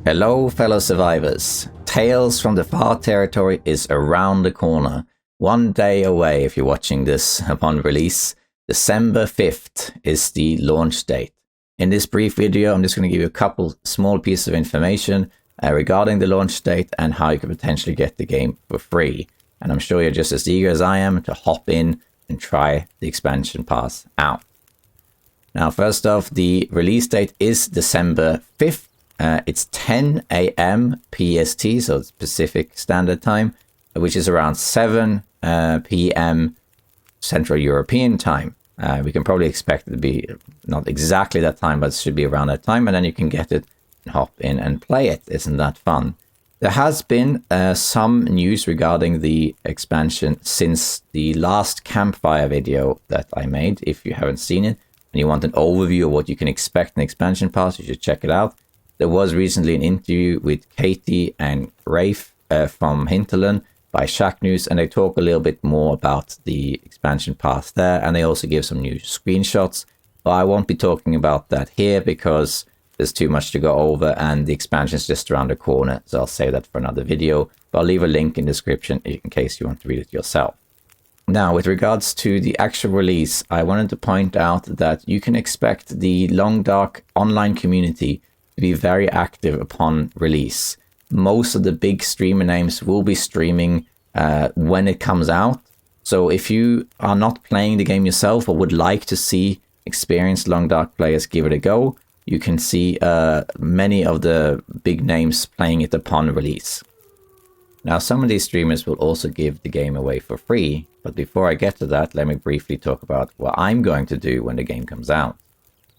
Hello fellow survivors, Tales from the Far Territory is around the corner, 1 day away if you're watching this upon release. December 5th is the launch date. In this brief video I'm just going to give you a couple small pieces of information regarding the launch date and how you can potentially get the game for free. And I'm sure you're just as eager as I am to hop in and try the expansion pass out. Now first off, the release date is December 5th. It's 10 a.m. PST, so it's Pacific Standard Time, which is around 7 p.m. Central European Time. We can probably expect it to be not exactly that time, but it should be around that time, and then you can get it and hop in and play it. Isn't that fun? There has been some news regarding the expansion since the last campfire video that I made. If you haven't seen it and you want an overview of what you can expect in the expansion pass, you should check it out. There was recently an interview with Katie and Raph from Hinterland by Shack News, and they talk a little bit more about the expansion pass there, and they also give some new screenshots. But I won't be talking about that here because there's too much to go over and the expansion is just around the corner, so I'll save that for another video. But I'll leave a link in the description in case you want to read it yourself. Now, with regards to the actual release, I wanted to point out that you can expect the Long Dark online community to be very active upon release. Most of the big streamer names will be streaming when it comes out. So if you are not playing the game yourself or would like to see experienced Long Dark players give it a go, you can see many of the big names playing it upon release. Now, some of these streamers will also give the game away for free, but before I get to that, let me briefly talk about what I'm going to do when the game comes out.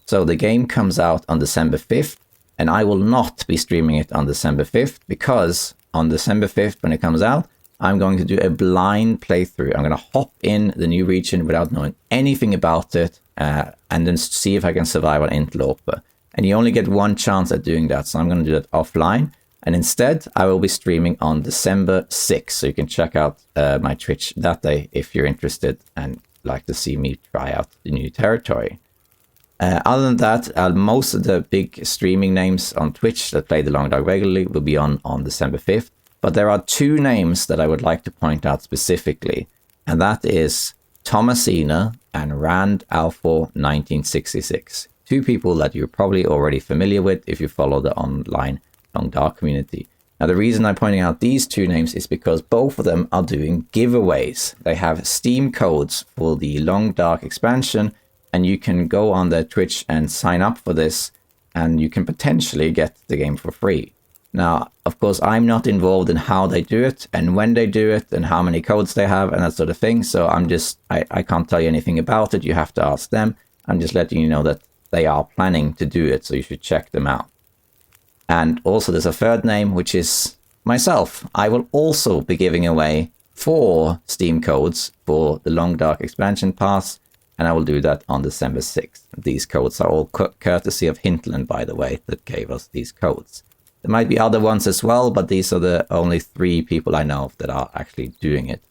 So the game comes out on December 5th, and I will not be streaming it on December 5th because on December 5th, when it comes out, I'm going to do a blind playthrough. I'm going to hop in the new region without knowing anything about it and then see if I can survive on Interloper. And you only get one chance at doing that, so I'm going to do that offline. And instead, I will be streaming on December 6th, so you can check out my Twitch that day if you're interested and like to see me try out the new territory. Other than that, most of the big streaming names on Twitch that play the Long Dark regularly will be on December 5th. But there are two names that I would like to point out specifically, and that is Thomasina and Rand Alfor 1966. Two people that you're probably already familiar with if you follow the online Long Dark community. Now, the reason I'm pointing out these two names is because both of them are doing giveaways. They have Steam codes for the Long Dark expansion, and you can go on their Twitch and sign up for this, and you can potentially get the game for free. Now, of course, I'm not involved in how they do it and when they do it and how many codes they have and that sort of thing. So I can't tell you anything about it. You have to ask them. I'm just letting you know that they are planning to do it, so you should check them out. And also there's a third name, which is myself. I will also be giving away 4 Steam codes for the Long Dark expansion pass, and I will do that on December 6th. These codes are all courtesy of Hinterland, by the way, that gave us these codes. There might be other ones as well, but these are the only 3 people I know of that are actually doing it.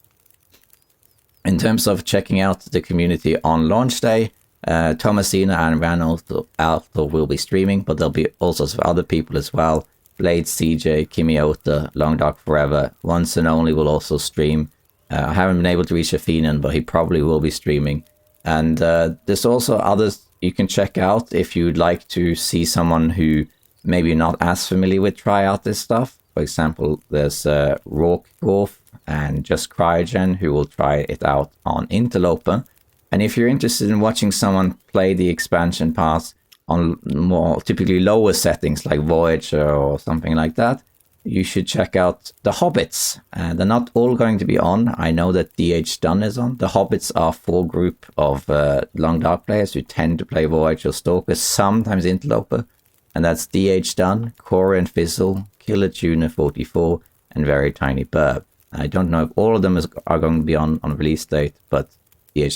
In terms of checking out the community on launch day, Thomasina and Rand Alfor will be streaming, but there'll be all sorts of other people as well. Blade, CJ, Kimiota, Long Dark Forever, Once and Only will also stream. I haven't been able to reach Afinan, but he probably will be streaming. And there's also others you can check out if you'd like to see someone who maybe not as familiar with try out this stuff. For example, there's Rorkgorf and Just Cryogen who will try it out on Interloper. And if you're interested in watching someone play the expansion pass on more typically lower settings like Voyager or something like that, you should check out the Hobbits. They're not all going to be on. I know that Dunn is on. The Hobbits are 4 group of Long Dark players who tend to play Voyager, Stalker, sometimes Interloper. And that's Dunn, Cora and Fizzle, Killer Tuner 44, and Very Tiny Burb. I don't know if all of them are going to be on release date, but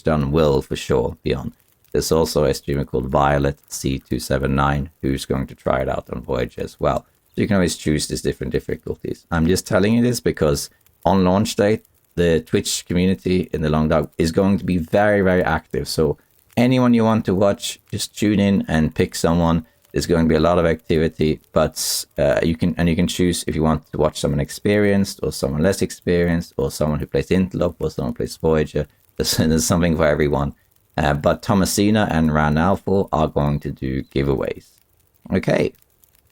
Dunn will for sure be on. There's also a streamer called Violet C279 who's going to try it out on Voyager as well. So you can always choose these different difficulties. I'm just telling you this because on launch date, the Twitch community in the Long Dark is going to be very, very active. So anyone you want to watch, just tune in and pick someone There's going to be a lot of activity, but you can choose if you want to watch someone experienced or someone less experienced or someone who plays Interlope or someone who plays Voyager. There's something for everyone. But Thomasina and Ranalfo are going to do giveaways. Okay,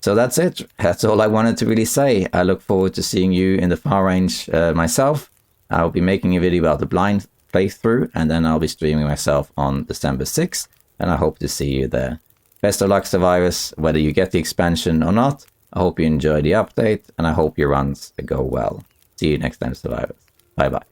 so that's it. That's all I wanted to really say. I look forward to seeing you in the far range myself. I'll be making a video about the blind playthrough, and then I'll be streaming myself on December 6th, and I hope to see you there. Best of luck, survivors, whether you get the expansion or not. I hope you enjoy the update, and I hope your runs go well. See you next time, survivors. Bye-bye.